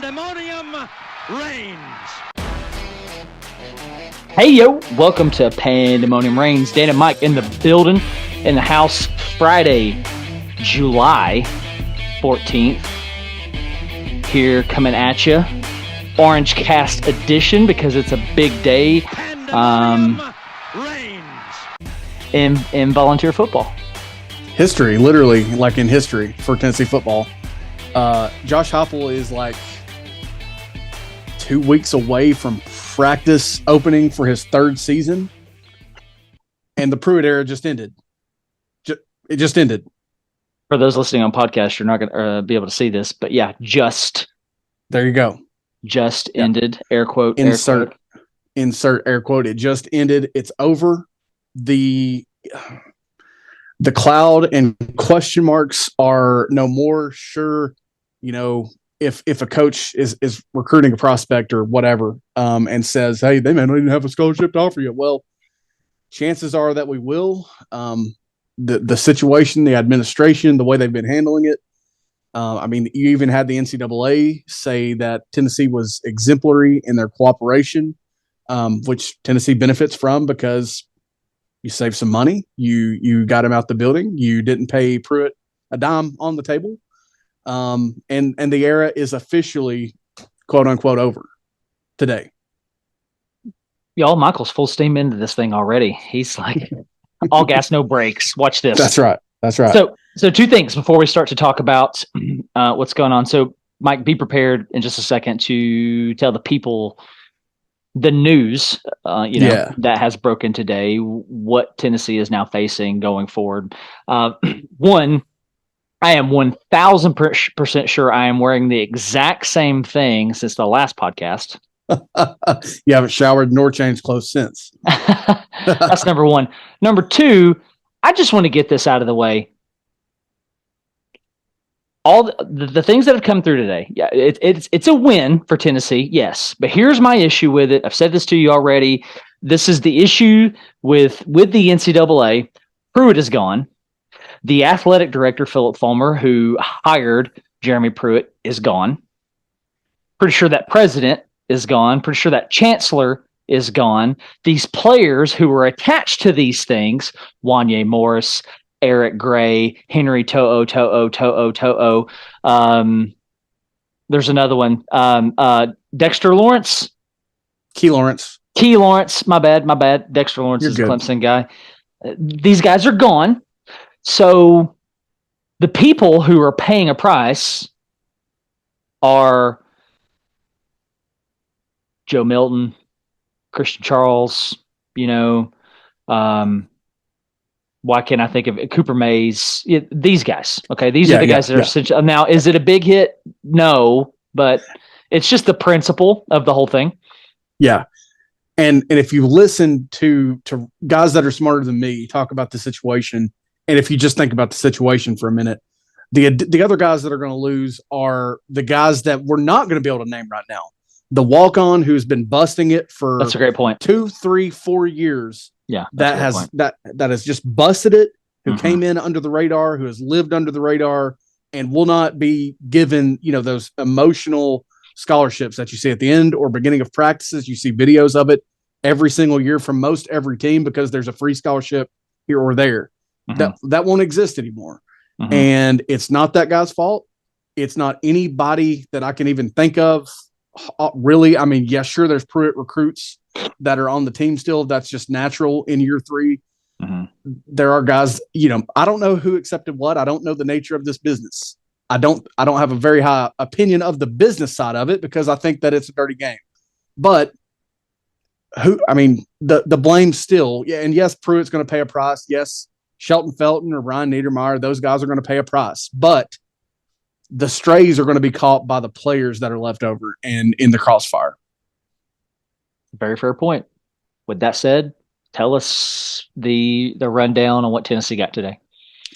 Pandemonium Reigns. Hey, yo, welcome to Pandemonium Reigns. Dan and Mike in the building, in the house, Friday, July 14th. Here coming at you. Orangecast edition because it's a big day in volunteer football. History, literally, like in history for Tennessee football. Josh Heupel is like 2 weeks away from practice opening for his third season, and the Pruitt era just ended. It just ended. For those listening on podcast, you're not going to be able to see this, but yeah, there you go. Just ended. Air quote. Insert air quote. It just ended. It's over. The cloud and question marks are no more. Sure, you know, if a coach is recruiting a prospect or whatever, and says, hey, they may not even have a scholarship to offer you. Well, chances are that we will. The situation, the administration, the way they've been handling it. I mean, you even had the NCAA say that Tennessee was exemplary in their cooperation, which Tennessee benefits from because you save some money. You got him out the building. You didn't pay Pruitt a dime on the table. And the era is officially, quote unquote, over today. Y'all, Michael's full steam into this thing already. He's like, all gas, no brakes. Watch this. That's right. So two things before we start to talk about what's going on. So, Mike, be prepared in just a second to tell the people the news, that has broken today, what Tennessee is now facing going forward. One, I am 1,000% sure I am wearing the exact same thing since the last podcast. You haven't showered nor changed clothes since. That's number one. Number two, I just want to get this out of the way. All the things that have come through today, yeah, it's a win for Tennessee, yes. But here's my issue with it. I've said this to you already. This is the issue with the NCAA. Pruitt is gone. The athletic director, Philip Fulmer, who hired Jeremy Pruitt, is gone. Pretty sure that president is gone. Pretty sure that chancellor is gone. These players who were attached to these things, Wanye Morris, Eric Gray, Henry To'o. There's another one. Dexter Lawrence. Key Lawrence. My bad. Dexter Lawrence is a Clemson guy. These guys are gone. So the people who are paying a price are Joe Milton, Christian Charles, why can't I think of it? Cooper Mays? These guys. Okay, these are the guys that are essential. Now, is it a big hit? No, but it's just the principle of the whole thing. Yeah, and if you listen to guys that are smarter than me talk about the situation, and if you just think about the situation for a minute, the other guys that are going to lose are the guys that we're not going to be able to name right now. The walk-on who's been busting it for that's a great point. 2, 3, 4 years. Yeah, that has just busted it. Who came in under the radar, who has lived under the radar, and will not be given those emotional scholarships that you see at the end or beginning of practices. You see videos of it every single year from most every team because there's a free scholarship here or there. That won't exist anymore. And it's not that guy's fault. It's not anybody that I can even think of. Really, I mean, yeah, sure, there's Pruitt recruits that are on the team still. That's just natural in year 3. There are guys, I don't know who accepted what. I don't know the nature of this business. I don't have a very high opinion of the business side of it because I think that it's a dirty game. But the blame still, yeah, and yes, Pruitt's going to pay a price. Yes, Shelton Felton or Ryan Niedermeyer, those guys are going to pay a price. But the strays are going to be caught by the players that are left over and in the crossfire. Very fair point. With that said, tell us the rundown on what Tennessee got today.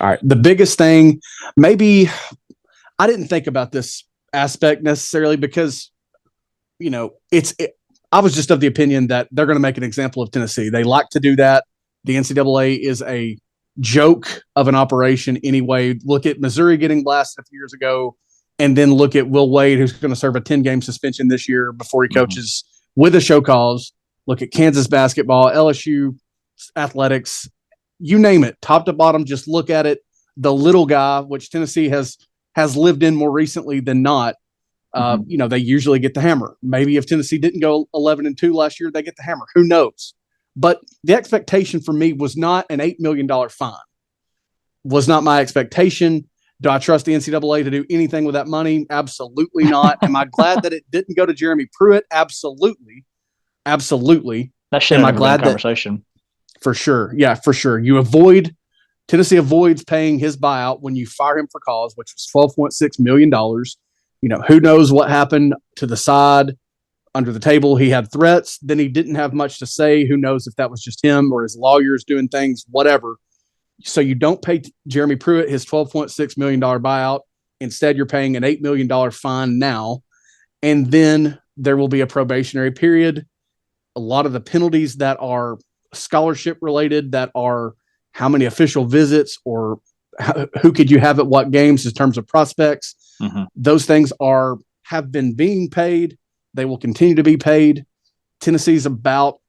All right. The biggest thing, maybe I didn't think about this aspect necessarily because, I was just of the opinion that they're going to make an example of Tennessee. They like to do that. The NCAA is a joke of an operation anyway. Look at Missouri getting blasted a few years ago and then look at Will Wade, who's going to serve a 10-game suspension this year before he coaches with a show cause. Look at Kansas basketball, LSU athletics, you name it, top to bottom. Just look at it. The little guy, which Tennessee has lived in more recently than not. They usually get the hammer. Maybe if Tennessee didn't go 11-2 last year, they get the hammer. Who knows? But the expectation for me was not an $8 million fine. Was not my expectation. Do I trust the NCAA to do anything with that money? Absolutely not. Am I glad that it didn't go to Jeremy Pruitt? Absolutely. Absolutely. That should have been a conversation. For sure. Yeah, for sure. Tennessee avoids paying his buyout when you fire him for cause, which was $12.6 million. Who knows what happened to the side under the table. He had threats. Then he didn't have much to say. Who knows if that was just him or his lawyers doing things, whatever. So you don't pay Jeremy Pruitt his $12.6 million buyout. Instead, you're paying an $8 million fine now. And then there will be a probationary period. A lot of the penalties that are scholarship related, that are how many official visits or who could you have at what games in terms of prospects, those things have been being paid. They will continue to be paid. Tennessee's about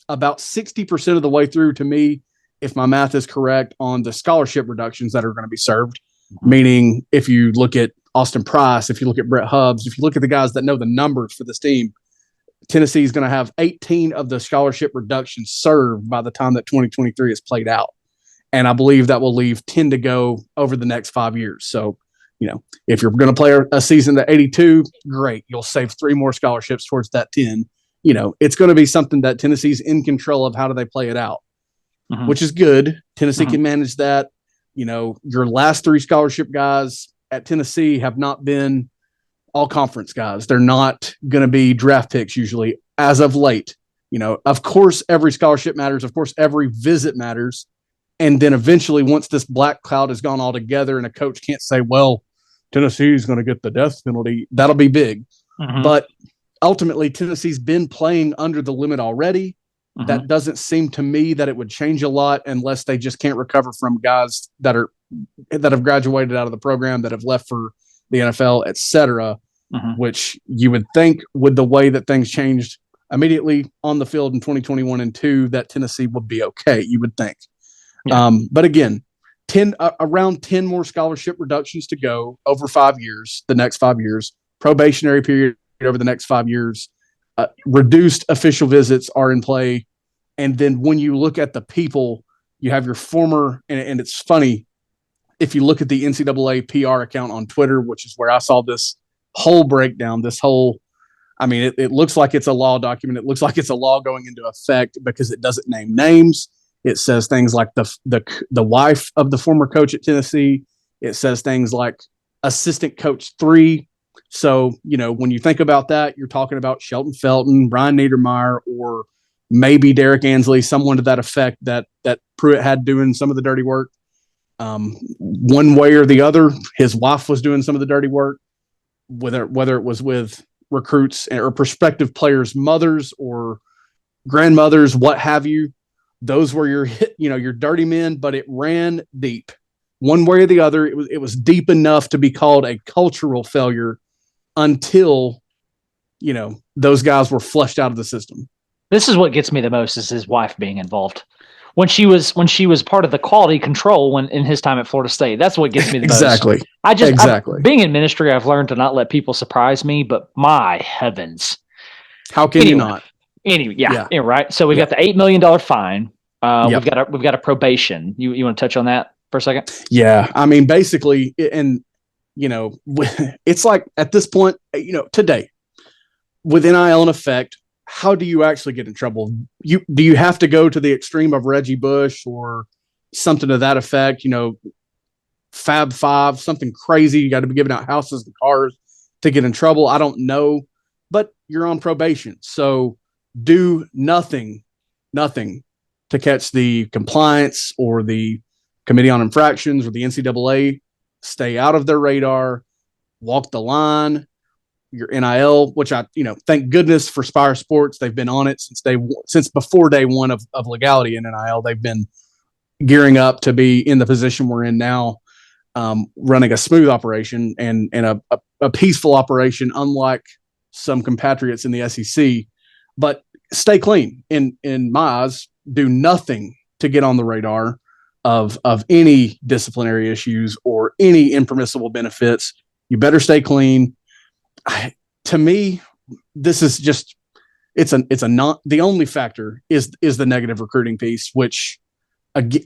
60% of the way through, to me, if my math is correct, on the scholarship reductions that are going to be served. Meaning, if you look at Austin Price, if you look at Brett Hubbs, if you look at the guys that know the numbers for this team, Tennessee is going to have 18 of the scholarship reductions served by the time that 2023 is played out. And I believe that will leave 10 to go over the next 5 years. So, if you're going to play a season to 82, great. You'll save 3 more scholarships towards that 10. It's going to be something that Tennessee's in control of. How do they play it out? Which is good. Tennessee can manage that. Your last 3 scholarship guys at Tennessee have not been all conference guys. They're not going to be draft picks usually as of late. Of course, every scholarship matters. Of course, every visit matters. And then eventually, once this black cloud has gone all together and a coach can't say, well, Tennessee's going to get the death penalty, that'll be big. But ultimately, Tennessee's been playing under the limit already. That doesn't seem to me that it would change a lot unless they just can't recover from guys that have graduated out of the program, that have left for the NFL, et cetera, which you would think, with the way that things changed immediately on the field in 2021 and 2, that Tennessee would be okay, you would think. Yeah. But again, around 10 more scholarship reductions to go over 5 years, the next 5 years, probationary period over the next 5 years. Reduced official visits are in play. And then when you look at the people, you have your former, and it's funny, if you look at the NCAA PR account on Twitter, which is where I saw this whole breakdown, it looks like it's a law document. It looks like it's a law going into effect because it doesn't name names. It says things like the wife of the former coach at Tennessee. It says things like assistant coach 3. So, when you think about that, you're talking about Shelton Felton, Brian Niedermeyer, or maybe Derek Ansley, someone to that effect that Pruitt had doing some of the dirty work. One way or the other, his wife was doing some of the dirty work, whether it was with recruits or prospective players' mothers or grandmothers, what have you. Those were your dirty men, but it ran deep. One way or the other, it was deep enough to be called a cultural failure until, those guys were flushed out of the system. This is what gets me the most, is his wife being involved. When she was part of the quality control when in his time at Florida State. That's what gets me the most. Exactly. Being in ministry, I've learned to not let people surprise me, but my heavens. How can you not? Anyway, yeah, right. So we've got the $8 million fine. We've got a probation. You want to touch on that for a second? Yeah. Basically, and it's like at this point, today with NIL in effect, how do you actually get in trouble? Do you have to go to the extreme of Reggie Bush or something to that effect? Fab Five, something crazy. You got to be giving out houses and cars to get in trouble. I don't know, but you're on probation. So do nothing to catch the compliance or the Committee on Infractions or the NCAA. Stay out of their radar, walk the line. Your NIL, which I, thank goodness for Spire Sports. They've been on it since before day one of legality in NIL. They've been gearing up to be in the position we're in now. running a smooth operation and a peaceful operation, unlike some compatriots in the SEC. But stay clean in my eyes. Do nothing to get on the radar of any disciplinary issues or any impermissible benefits. You better stay clean. To me, this is just it's a not the only factor is the negative recruiting piece, which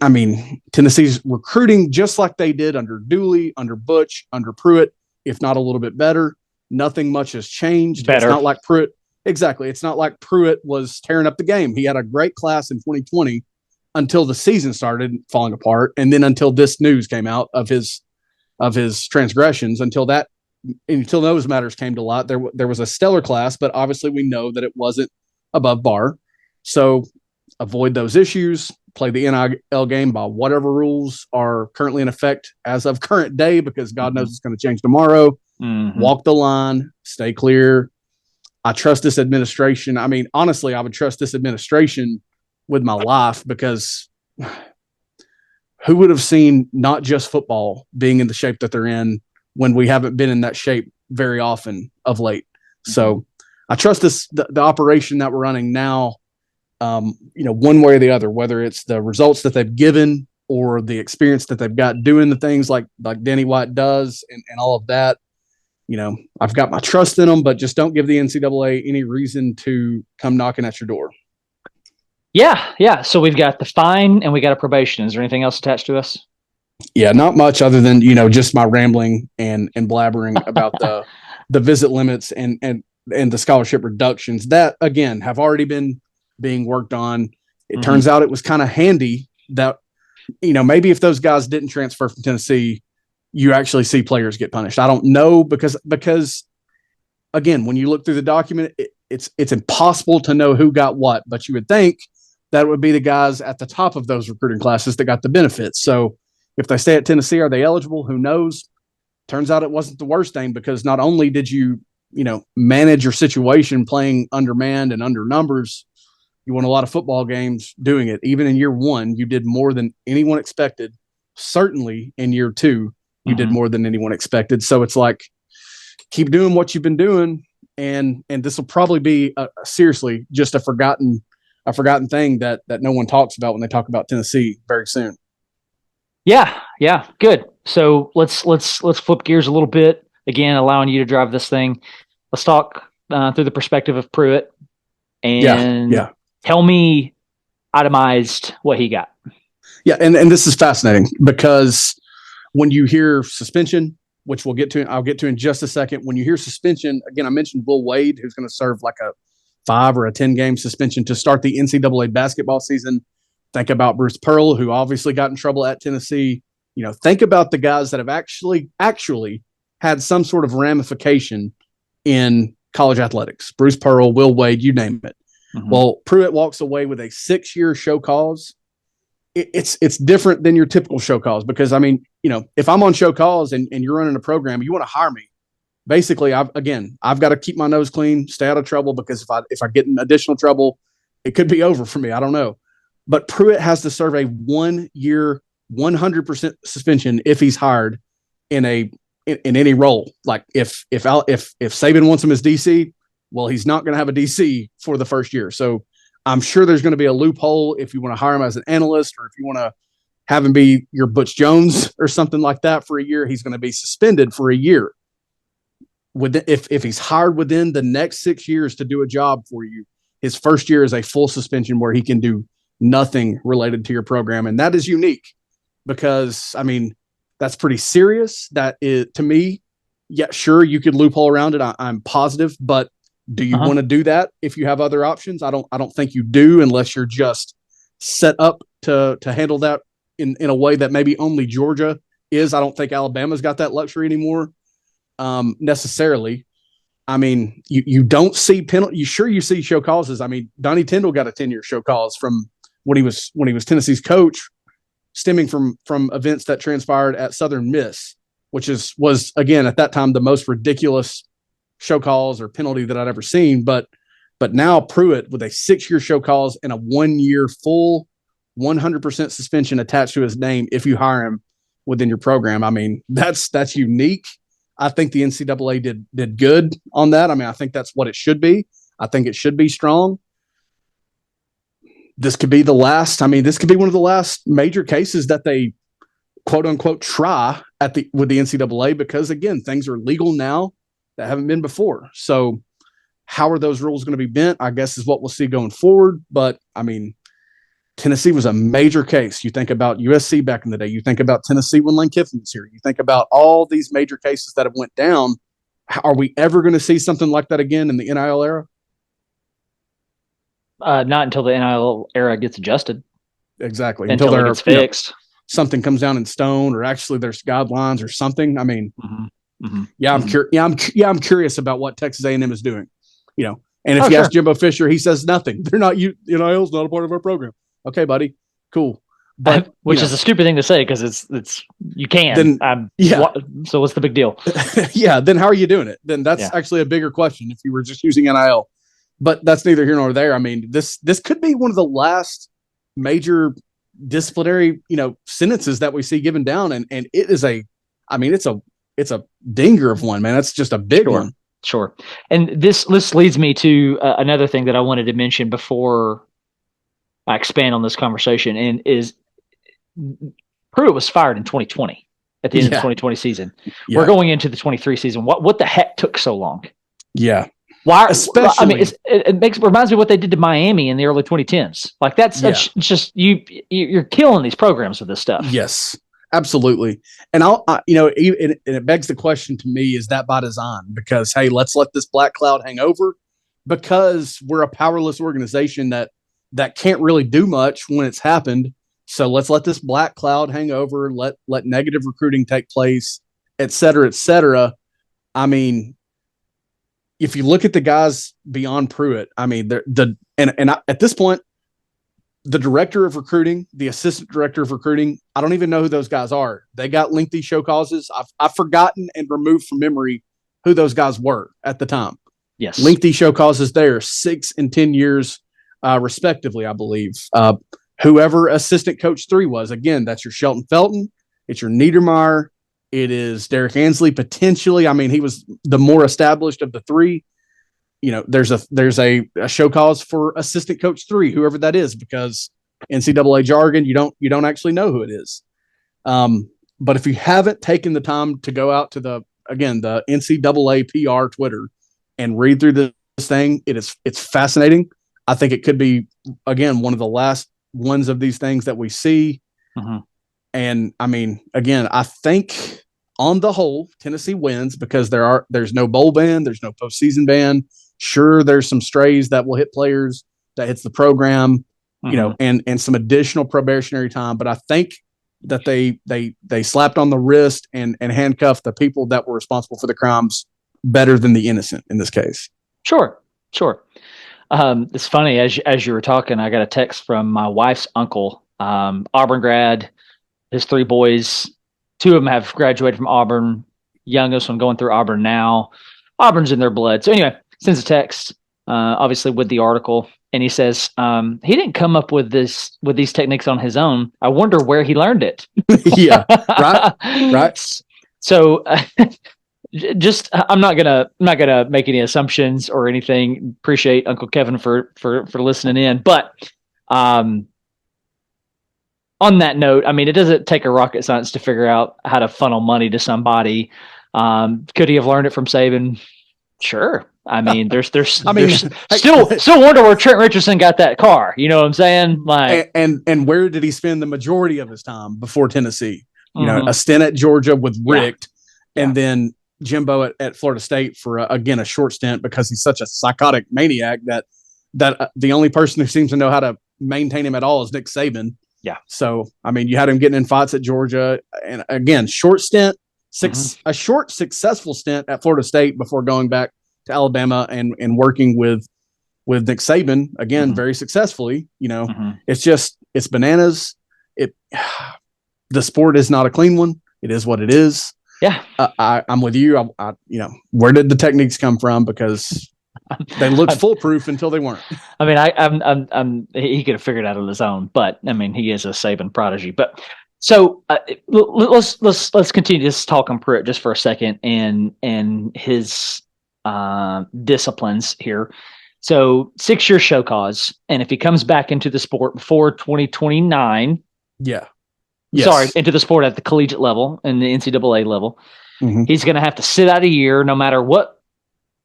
I mean, Tennessee's recruiting just like they did under Dooley, under Butch, under Pruitt, if not a little bit better. Nothing much has changed. Better. It's not like Pruitt. Exactly. It's not like Pruitt was tearing up the game. He had a great class in 2020 until the season started falling apart, and then until this news came out of his transgressions. Until those matters came to light, there was a stellar class, but obviously we know that it wasn't above bar. So avoid those issues. Play the NIL game by whatever rules are currently in effect as of current day, because God knows it's going to change tomorrow. Walk the line, stay clear. I trust this administration. I mean, honestly, I would trust this administration with my life, because who would have seen not just football being in the shape that they're in when we haven't been in that shape very often of late. So I trust the operation that we're running now, one way or the other, whether it's the results that they've given or the experience that they've got doing the things like Danny White does and all of that. I've got my trust in them, but just don't give the NCAA any reason to come knocking at your door. Yeah. So we've got the fine and we got a probation. Is there anything else attached to us? Yeah, not much other than, just my rambling and blabbering about the visit limits and the scholarship reductions that, again, have already been being worked on. It turns out it was kind of handy that, maybe if those guys didn't transfer from Tennessee, you actually see players get punished. I don't know, because again, when you look through the document, it's impossible to know who got what, but you would think that would be the guys at the top of those recruiting classes that got the benefits. So if they stay at Tennessee, are they eligible? Who knows? Turns out it wasn't the worst thing, because not only did you manage your situation playing undermanned and under numbers, you won a lot of football games doing it. Even in year one, you did more than anyone expected. Certainly in year two, you did more than anyone expected. So it's like, keep doing what you've been doing. And this will probably be seriously just a forgotten thing that no one talks about when they talk about Tennessee very soon. Yeah. Good. So let's flip gears a little bit, again, allowing you to drive this thing. Let's talk through the perspective of Pruitt and tell me itemized what he got. Yeah. And this is fascinating, because when you hear suspension, which I'll get to in just a second. When you hear suspension, again, I mentioned Will Wade, who's going to serve like a 5 or a 10 game suspension to start the NCAA basketball season. Think about Bruce Pearl, who obviously got in trouble at Tennessee. Think about the guys that have actually had some sort of ramification in college athletics. Bruce Pearl, Will Wade, you name it. Well, Pruitt walks away with a 6-year show cause. It's different than your typical show cause, because, I mean, if I'm on show cause and you're running a program, you want to hire me. Basically, I've got to keep my nose clean, stay out of trouble, because if I get in additional trouble, it could be over for me. I don't know. But Pruitt has to serve a 1-year, 100% suspension if he's hired in any role. Like if Saban wants him as DC, well, he's not going to have a DC for the first year. So I'm sure there's going to be a loophole if you want to hire him as an analyst, or if you want to have him be your Butch Jones or something like that for a year. He's going to be suspended for a year. If he's hired within the next 6 years to do a job for you, his first year is a full suspension where he can do nothing related to your program. And that is unique, because, I mean, that's pretty serious. That is, to me, yeah, sure, you could loophole around it. I'm positive, but do you want to do that if you have other options? I don't think you do, unless you're just set up to handle that in a way that maybe only Georgia is. I don't think Alabama's got that luxury anymore, necessarily. I mean, you don't see penalty. You see show causes. I mean, Donnie Tyndall got a 10-year show cause from when he was Tennessee's coach, stemming from events that transpired at Southern Miss, which was again at that time the most ridiculous show cause or penalty that I'd ever seen. But now Pruitt with a 6-year show cause and a 1-year full 100% suspension attached to his name if you hire him within your program. I mean, that's unique. I think the NCAA did good on that. I mean, I think that's what it should be. I think it should be strong. This could be this could be one of the last major cases that they quote unquote try with the NCAA, because again, things are legal now that haven't been before. So how are those rules going to be bent, I guess, is what we'll see going forward. But I mean, Tennessee was a major case. You think about USC back in the day. You think about Tennessee when Lane Kiffin was here. You think about all these major cases that have went down. Are we ever going to see something like that again in the NIL era? Not until the NIL era gets adjusted. Exactly. Until it gets fixed. Something comes down in stone, or actually there's guidelines or something. I mean, I'm curious about what Texas A&M is doing. And if you ask Jimbo Fisher, he says nothing. They're not NIL's not a part of our program. Okay, buddy, cool. But which is a stupid thing to say, because it's you can. Then, so what's the big deal? Yeah. Then how are you doing it? Then that's actually a bigger question if you were just using NIL. But that's neither here nor there. I mean, this could be one of the last major disciplinary, sentences that we see given down, and it is it's a dinger of one, man. That's just a big one. Sure. And this leads me to another thing that I wanted to mention before I expand on this conversation, and is Pruitt was fired in 2020 at the end of the 2020 season. Yeah. We're going into the 23 season. What the heck took so long? Yeah. Why? Especially, I mean, it reminds me of what they did to Miami in the early 2010s. Like that's just you're killing these programs with this stuff. Yes, absolutely. And it begs the question to me: is that by design? Because hey, let's let this black cloud hang over, because we're a powerless organization that can't really do much when it's happened. So let's let this black cloud hang over. Let negative recruiting take place, et cetera, et cetera. I mean, if you look at the guys beyond Pruitt, I mean, at this point, the director of recruiting, the assistant director of recruiting, I don't even know who those guys are. They got lengthy show causes. I've forgotten and removed from memory who those guys were at the time. Yes. Lengthy show causes there, 6 and 10 years, respectively, I believe. Whoever assistant coach 3 was, again, that's your Shelton Felton. It's your Niedermeyer. It is Derek Ansley, potentially. I mean, he was the more established of the 3. There's a show cause for assistant coach 3, whoever that is, because NCAA jargon, you don't actually know who it is. But if you haven't taken the time to go out to the NCAA PR Twitter and read through this thing, it's fascinating. I think it could be, again, one of the last ones of these things that we see. Mm-hmm. And I mean, again, I think on the whole, Tennessee wins because there's no bowl ban, there's no postseason ban. Sure, there's some strays that will hit players, that hits the program, and some additional probationary time. But I think that they slapped on the wrist and handcuffed the people that were responsible for the crimes better than the innocent in this case. Sure. It's funny, as you were talking, I got a text from my wife's uncle, Auburn grad. His 3 boys, 2 of them have graduated from Auburn. Youngest one going through Auburn now. Auburn's in their blood. So anyway, sends a text, obviously with the article, and he says he didn't come up with these techniques on his own. I wonder where he learned it. Yeah, right. So I'm not gonna make any assumptions or anything. Appreciate Uncle Kevin for listening in, but on that note, I mean, it doesn't take a rocket science to figure out how to funnel money to somebody. Could he have learned it from Saban? Sure. I mean, there's still wonder where Trent Richardson got that car. You know what I'm saying? Like, and where did he spend the majority of his time before Tennessee? A stint at Georgia with Richt, and then Jimbo at Florida State for a short stint, because he's such a psychotic maniac that the only person who seems to know how to maintain him at all is Nick Saban. Yeah. So, I mean, you had him getting in fights at Georgia, and again, short stint, a short successful stint at Florida State before going back to Alabama and working with Nick Saban again, very successfully. It's bananas. The sport is not a clean one. It is what it is. Yeah. I'm with you. Where did the techniques come from? Because they looked foolproof until they weren't. I mean, he could have figured it out on his own, but I mean, he is a Saban prodigy. But So let's continue this talk on Pruitt just for a second and his disciplines here. So 6-year show cause, and if he comes back into the sport before 2029, into the sport at the collegiate level and the NCAA level, he's going to have to sit out a year, no matter what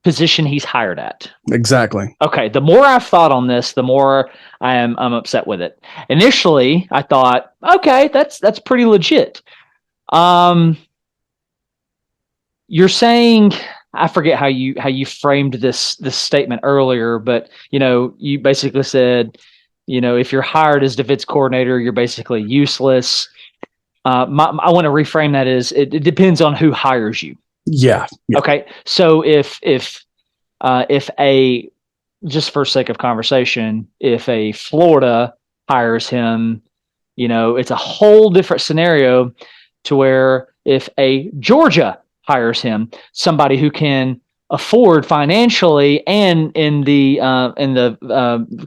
position he's hired at. Exactly. Okay. The more I've thought on this, the more I'm upset with it. Initially, I thought, okay, that's pretty legit. You're saying, I forget how you framed this statement earlier, but you basically said, if you're hired as defense coordinator, you're basically useless. I want to reframe that as it depends on who hires you. Yeah. Okay. So if a, just for sake of conversation, if a Florida hires him, it's a whole different scenario to where if a Georgia hires him, somebody who can afford financially and in the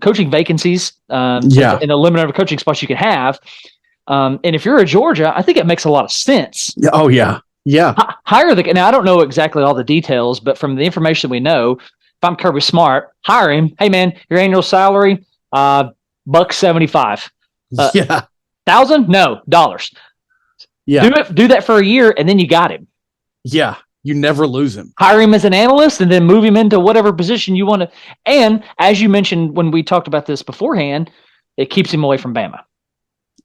coaching vacancies, in the limited number of coaching spots you can have. And if you're a Georgia, I think it makes a lot of sense. Oh yeah. Yeah. Hire now I don't know exactly all the details, but from the information we know, if I'm Kirby Smart, hire him. Hey man, your annual salary, $175. $1,000? No, dollars. Yeah. Do that for a year and then you got him. Yeah. You never lose him. Hire him as an analyst and then move him into whatever position you want to. And as you mentioned when we talked about this beforehand, it keeps him away from Bama.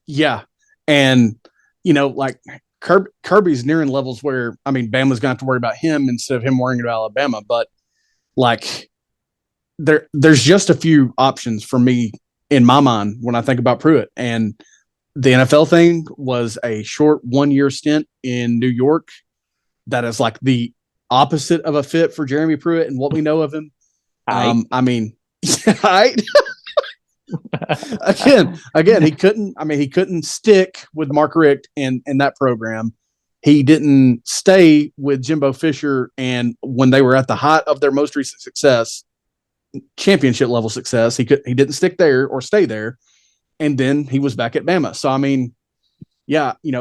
Yeah. And, like Kirby's nearing levels where, Bama's going to have to worry about him instead of him worrying about Alabama. But, like, there's just a few options for me in my mind when I think about Pruitt. And the NFL thing was a short 1-year stint in New York. That is like the opposite of a fit for Jeremy Pruitt and what we know of him. Right. Again, he couldn't stick with Mark Richt in that program. He didn't stay with Jimbo Fisher, and when they were at the height of their most recent success, championship level success, he didn't stick there or stay there, and then he was back at Bama. So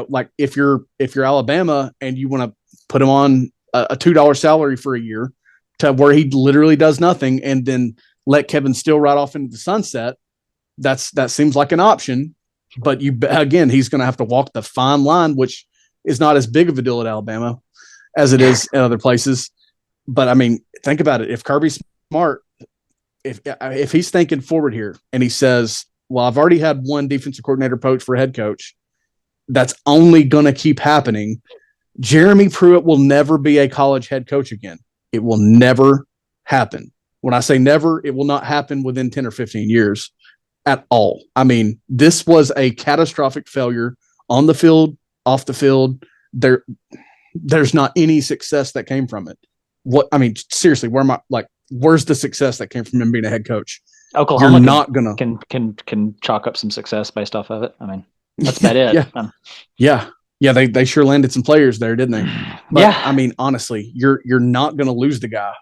like if you're Alabama and you want to put him on a $2 salary for a year to where he literally does nothing, and then let Kevin Steele ride off into the sunset, that seems like an option. But he's going to have to walk the fine line, which is not as big of a deal at Alabama as it is in other places. But think about it. If Kirby's smart, if he's thinking forward here and he says, well, I've already had one defensive coordinator poach for a head coach, that's only going to keep happening. Jeremy Pruitt will never be a college head coach again. It will never happen. When I say never, it will not happen within 10 or 15 years at all. This was a catastrophic failure on the field, off the field. There's not any success that came from it. Seriously, where's the success that came from him being a head coach? Oklahoma can chalk up some success based off of it. That's about it. Yeah, they sure landed some players there, didn't they? But, honestly, you're not going to lose the guy.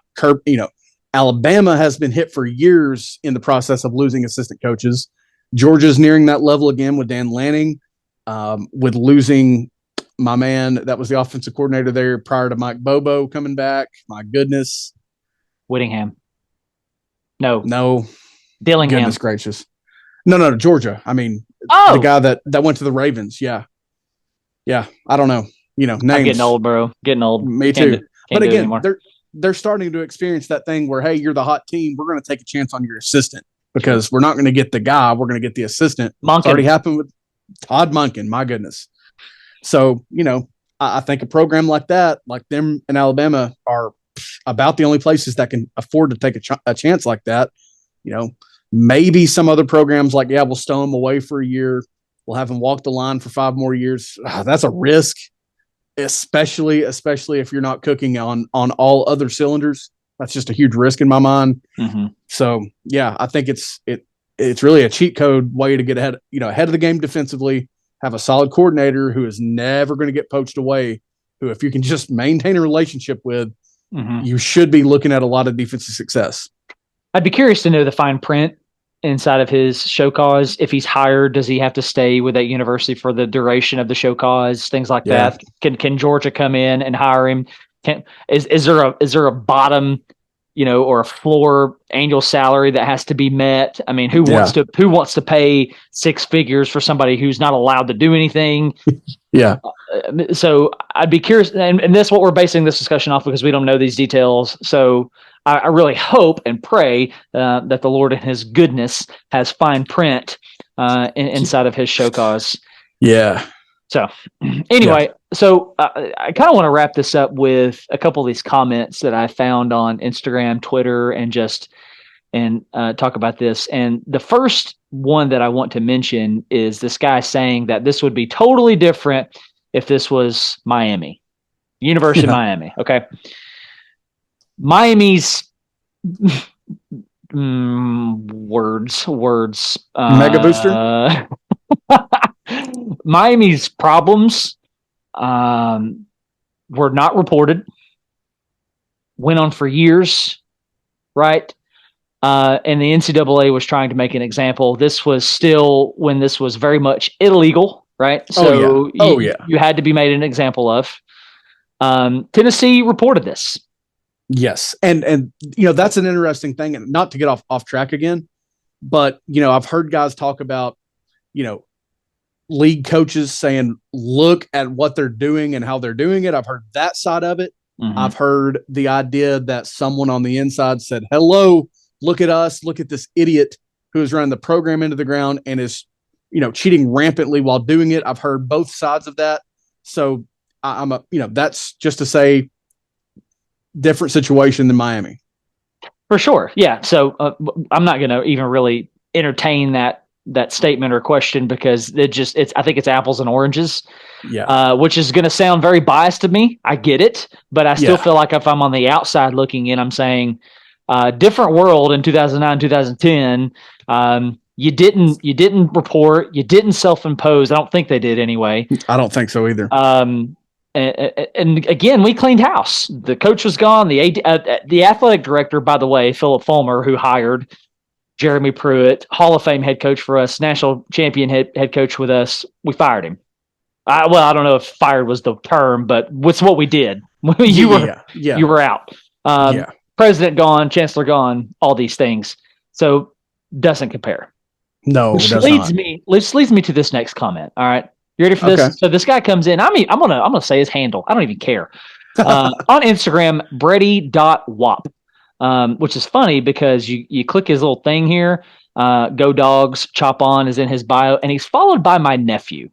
Alabama has been hit for years in the process of losing assistant coaches. Georgia's nearing that level again with Dan Lanning, with losing my man that was the offensive coordinator there prior to Mike Bobo coming back. My goodness. Whittingham. No. Dillingham. Goodness gracious. No, Georgia. The guy that went to the Ravens. Yeah. I don't know. Names. I'm getting old, bro. Getting old. Me too. But again, they're starting to experience that thing where, hey, you're the hot team. We're going to take a chance on your assistant because we're not going to get the guy. We're going to get the assistant. Monken. It's already happened with Todd Monken. My goodness. So, I think a program like that, like them in Alabama, are about the only places that can afford to take a chance like that. Maybe some other programs we'll stow them away for a year. We'll have them walk the line for 5 more years. That's a risk, especially if you're not cooking on all other cylinders. That's just a huge risk in my mind. Mm-hmm. So I think it's really a cheat code way to get ahead of the game defensively. Have a solid coordinator who is never going to get poached away. Who, if you can just maintain a relationship with, you should be looking at a lot of defensive success. I'd be curious to know the fine print inside of his show cause? If he's hired, does he have to stay with that university for the duration of the show cause? Things like that. Can Georgia come in and hire him? Is there a bottom, or a floor annual salary that has to be met? I mean, who wants to pay six figures for somebody who's not allowed to do anything? Yeah. So I'd be curious, and that's what we're basing this discussion off, because we don't know these details. So I really hope and pray that the Lord in his goodness has fine print inside of his show cause. Yeah. So anyway, so I kind of want to wrap this up with a couple of these comments that I found on Instagram, Twitter, and talk about this. And the first one that I want to mention is this guy saying that this would be totally different if this was Miami, University of Miami. Okay. Miami's words, Mega Booster. Miami's problems were not reported, went on for years, right? And the NCAA was trying to make an example. This was still when this was very much illegal, right? So you had to be made an example of. Tennessee reported this. Yes. And that's an interesting thing, and not to get off track again, but I've heard guys talk about, league coaches saying, look at what they're doing and how they're doing it. I've heard that side of it. Mm-hmm. I've heard the idea that someone on the inside said, hello, look at us, look at this idiot who is running the program into the ground and is, cheating rampantly while doing it. I've heard both sides of that. So that's just to say, different situation than Miami. For sure. Yeah. So I'm not going to even really entertain that statement or question, because I think it's apples and oranges. Yeah. Which is going to sound very biased to me. I get it, but I still feel like if I'm on the outside looking in, I'm saying, different world in 2009, 2010. You didn't report, you didn't self-impose. I don't think they did anyway. I don't think so either. And again, we cleaned house. The coach was gone. The athletic director, by the way, Philip Fulmer, who hired Jeremy Pruitt, Hall of Fame head coach for us, national champion head coach with us, we fired him. I don't know if fired was the term, but it's what we did. You were out. President gone, chancellor gone, all these things. So doesn't compare. No, which leads me to this next comment. All right. You ready for this? Okay. So this guy comes in. I'm gonna say his handle. I don't even care. On Instagram, Brady.wap, which is funny because you click his little thing here. Go Dogs, Chop On is in his bio, and he's followed by my nephew.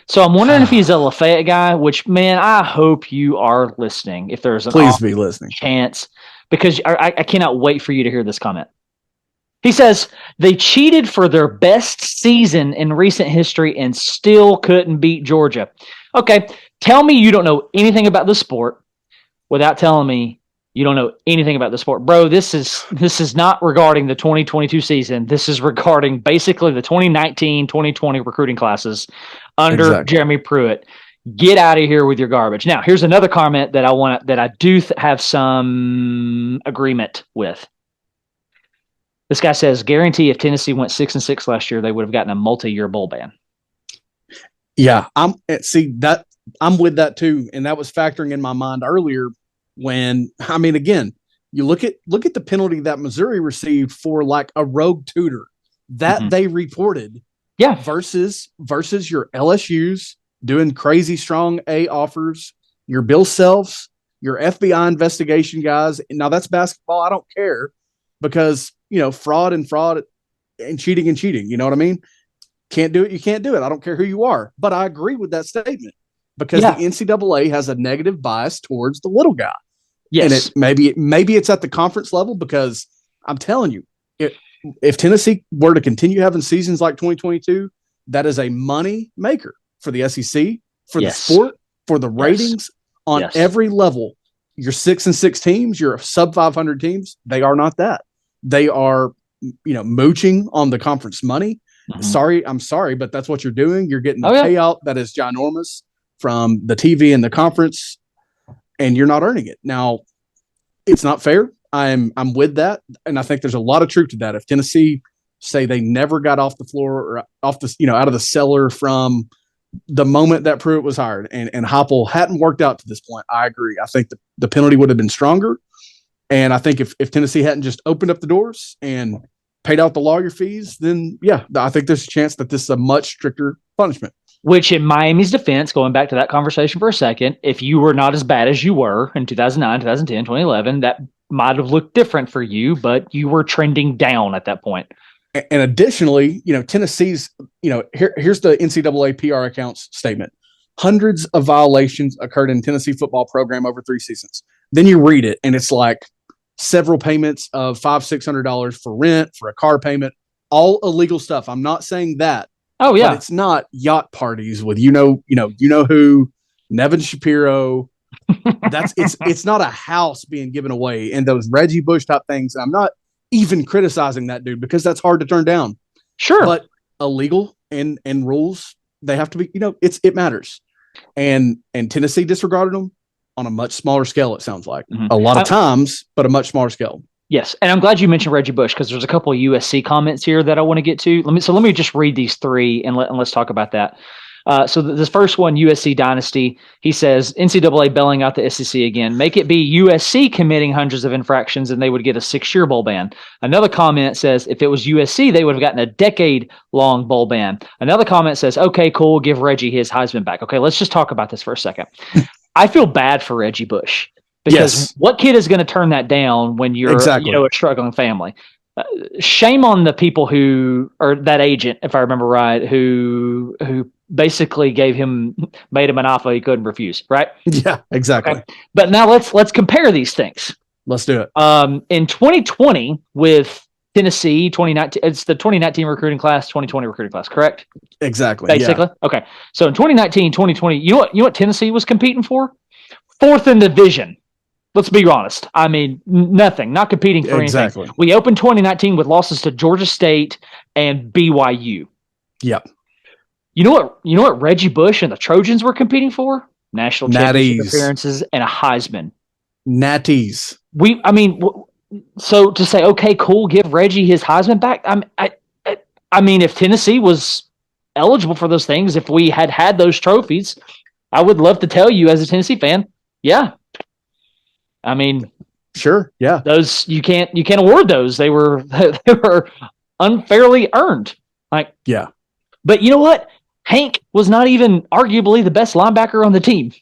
So I'm wondering if he's a Lafayette guy, which, man, I hope you are listening. If there's please be listening chance, because I cannot wait for you to hear this comment. He says, they cheated for their best season in recent history and still couldn't beat Georgia. Okay, tell me you don't know anything about the sport without telling me you don't know anything about the sport. Bro, this is not regarding the 2022 season. This is regarding basically the 2019-2020 recruiting classes under Jeremy Pruitt. Get out of here with your garbage. Now, here's another comment that I do have some agreement with. This guy says, guarantee if Tennessee went 6-6 last year, they would have gotten a multi-year bowl ban. Yeah, I'm with that too, and that was factoring in my mind earlier when, again, you look at the penalty that Missouri received for like a rogue tutor that they reported, versus your LSU's doing crazy strong A offers, your Bill Selfs, your FBI investigation guys. Now that's basketball. I don't care, because fraud and cheating. You know what I mean? Can't do it. You can't do it. I don't care who you are. But I agree with that statement, because the NCAA has a negative bias towards the little guy. Yes. And maybe it's at the conference level, because I'm telling you, if Tennessee were to continue having seasons like 2022, that is a money maker for the SEC, for the sport, for the ratings on every level. Your 6-6 teams, your sub 500 teams, they are not that. They are, mooching on the conference money. Mm-hmm. I'm sorry, but that's what you're doing. You're getting a payout that is ginormous from the TV and the conference, and you're not earning it. Now, it's not fair. I'm with that, and I think there's a lot of truth to that. If Tennessee say they never got off the floor or off the out of the cellar from the moment that Pruitt was hired, and Heupel hadn't worked out to this point, I agree. I think the penalty would have been stronger, and I think if Tennessee hadn't just opened up the doors and paid out the lawyer fees, then yeah, I think there's a chance that this is a much stricter punishment. Which, in Miami's defense, going back to that conversation for a second, if you were not as bad as you were in 2009, 2010, 2011, that might have looked different for you, but you were trending down at that point. And additionally, Tennessee's, here's the NCAA PR account's statement. Hundreds of violations occurred in Tennessee football program over 3 seasons. Then you read it, and it's like several payments of $500-$600 for rent, for a car payment, all illegal stuff. I'm not saying that. Oh yeah, but it's not yacht parties with who, Nevin Shapiro. It's not a house being given away and those Reggie Bush type things. I'm not even criticizing that dude because that's hard to turn down. Sure, but illegal and rules, they have to be. It matters, and Tennessee disregarded them on a much smaller scale. It sounds like a lot of times, but a much smaller scale. Yes, and I'm glad you mentioned Reggie Bush because there's a couple of USC comments here that I want to get to. Let me just read these 3 and let's talk about that. So this first one, USC Dynasty, he says, NCAA bailing out the SEC again. Make it be USC committing hundreds of infractions and they would get a 6-year bowl ban. Another comment says, if it was USC, they would have gotten a decade-long bowl ban. Another comment says, okay, cool, give Reggie his Heisman back. Okay, let's just talk about this for a second. I feel bad for Reggie Bush. Because what kid is going to turn that down when you're a struggling family? Shame on the people or that agent, if I remember right, who basically made him an offer he couldn't refuse, right? Yeah, exactly. Okay. But now let's compare these things. Let's do it. In 2020 with Tennessee, 2019, it's the 2019 recruiting class, 2020 recruiting class, correct? Exactly. Basically. Yeah. Okay. So in 2019, 2020, you know what Tennessee was competing for? 4th in the division. Let's be honest. I mean, nothing, not competing for anything. We opened 2019 with losses to Georgia State and BYU. Yep. You know what Reggie Bush and the Trojans were competing for? National championship appearances and a Heisman. Natties. So to say, okay, cool, give Reggie his Heisman back. I mean, if Tennessee was eligible for those things, if we had those trophies, I would love to tell you as a Tennessee fan, yeah. I mean, sure, yeah. Those you can't award those. They were unfairly earned. Yeah. But you know what? Hank was not even arguably the best linebacker on the team.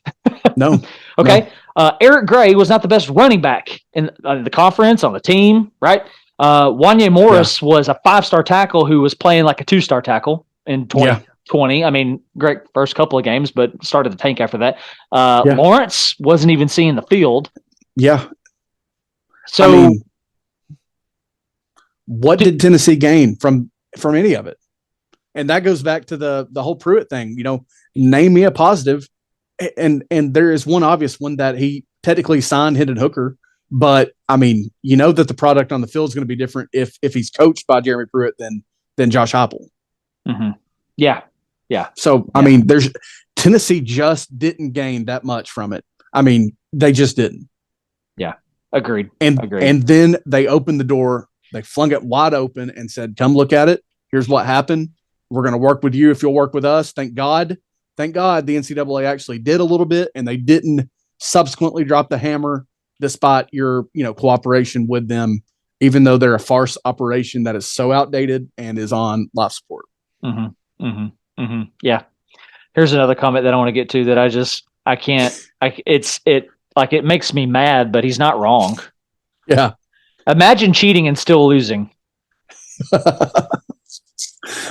No. Okay. No. Eric Gray was not the best running back in the conference, on the team, right? Wanye Morris was a 5-star tackle who was playing like a 2-star tackle in 2020. I mean, great first couple of games, but started to tank after that. Lawrence wasn't even seeing the field. Yeah. So what did Tennessee gain from any of it? And that goes back to the whole Pruitt thing, name me a positive. And there is one obvious one that he technically signed Hendon Hooker, but I mean, that the product on the field is going to be different if he's coached by Jeremy Pruitt than Josh Heupel. Mm-hmm. Yeah. Yeah. So, I mean, Tennessee just didn't gain that much from it. I mean, they just didn't. Yeah. Agreed. And then they opened the door, they flung it wide open and said, come look at it. Here's what happened. We're going to work with you if you'll work with us. Thank God the NCAA actually did a little bit, and they didn't subsequently drop the hammer despite your, cooperation with them, even though they're a farce operation that is so outdated and is on life support. Mm-hmm. Mm-hmm. Mm-hmm. Yeah. Here's another comment that I want to get to that I can't, it makes me mad, but he's not wrong. Yeah. Imagine cheating and still losing.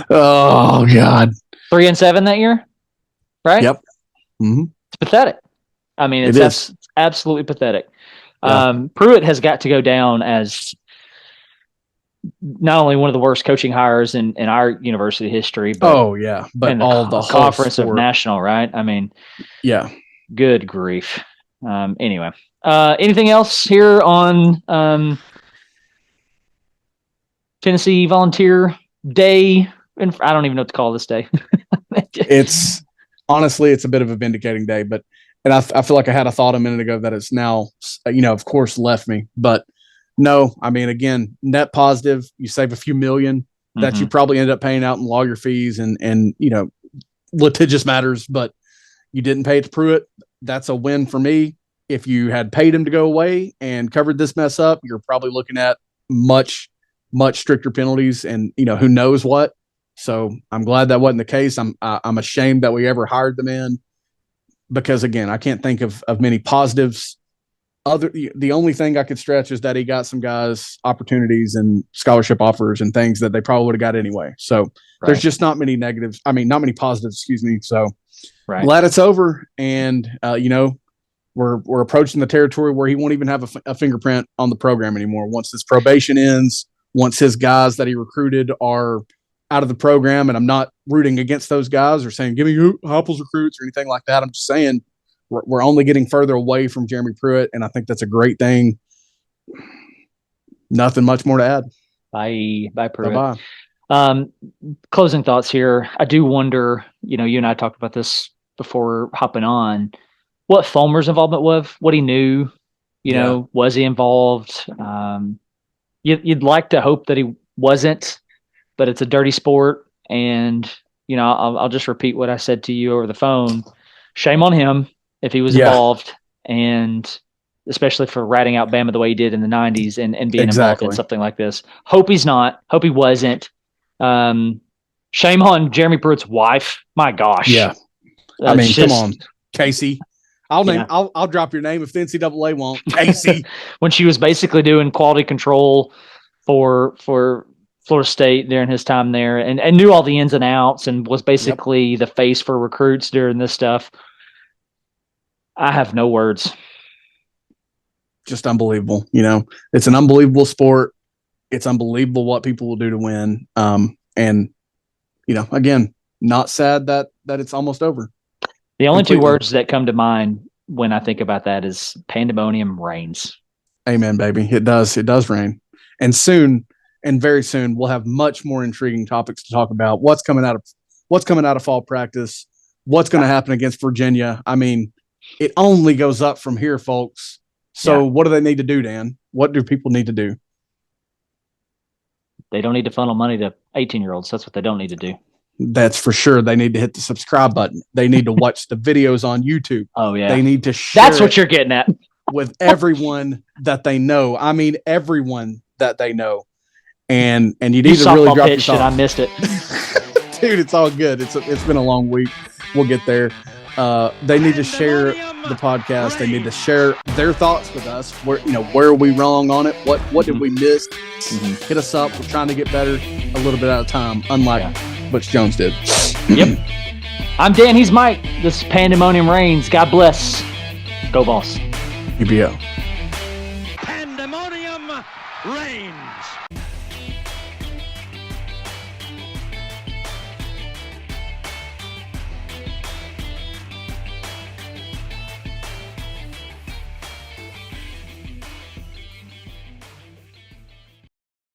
Oh God. 3-7 that year. Right? Yep. Mm-hmm. It's pathetic. I mean, it's absolutely pathetic. Yeah. Pruitt has got to go down as not only one of the worst coaching hires in our university history, but but in the conference of national, right? I mean, yeah. Good grief. Anyway, anything else here on Tennessee Volunteer Day? And I don't even know what to call this day. It's honestly, it's a bit of a vindicating day, but I feel like I had a thought a minute ago that it's now, of course, left me. But No, I mean, again, net positive, you save a few million that you probably end up paying out in lawyer fees and litigious matters, but you didn't pay it to Pruitt. That's a win for me. If you had paid him to go away and covered this mess up, you're probably looking at much, much stricter penalties and, who knows what. So I'm glad that wasn't the case. I'm ashamed that we ever hired the man because, again, I can't think of many positives. The only thing I could stretch is that he got some guys opportunities and scholarship offers and things that they probably would have got anyway. So there's just not many negatives. I mean, not many positives, excuse me. So glad it's over. And, we're approaching the territory where he won't even have a fingerprint on the program anymore. Once this probation ends, once his guys that he recruited are out of the program, and I'm not rooting against those guys or saying, give me Heupel's recruits or anything like that. I'm just saying, we're only getting further away from Jeremy Pruitt, and I think that's a great thing. Nothing much more to add. Bye, Pruitt. Bye-bye. Closing thoughts here. I do wonder, you and I talked about this before hopping on, what Fulmer's involvement was, what he knew, was he involved? You'd like to hope that he wasn't, but it's a dirty sport. And, I'll just repeat what I said to you over the phone. Shame on him if he was involved, and especially for ratting out Bama the way he did in the 90s and being involved in something like this. Hope he's not. Hope he wasn't. Shame on Jeremy Pruitt's wife. My gosh. Yeah. I mean, come on, Casey. I'll drop your name if the NCAA won't. Casey. When she was basically doing quality control for Florida State during his time there and knew all the ins and outs and was basically the face for recruits during this stuff. I have no words. Just unbelievable. It's an unbelievable sport. It's unbelievable what people will do to win. And, again, not sad that it's almost over. The only two words that come to mind when I think about that is Pandemonium Reigns. Amen, baby. It does. It does rain. And soon, and very soon, we'll have much more intriguing topics to talk about. What's coming out of fall practice? What's going to happen against Virginia? I mean, it only goes up from here, folks. So what do they need to do, Dan? What do people need to do? They don't need to funnel money to 18-year-olds. That's what they don't need to do. That's for sure. They need to hit the subscribe button. They need to watch the videos on YouTube. Oh, yeah. They need to share That's what you're getting at. with everyone that they know. I mean, everyone that they know. And you need to really drop your thoughts. I missed it. Dude, it's all good. It's been a long week. We'll get there. They need to share the podcast. They need to share their thoughts with us. Where are we wrong on it? What did we miss? Hit us up. We're trying to get better a little bit at a time, unlike Butch Jones did. Yep. I'm Dan. He's Mike. This is Pandemonium Reigns. God bless. Go Boss. UBO. Pandemonium Reigns.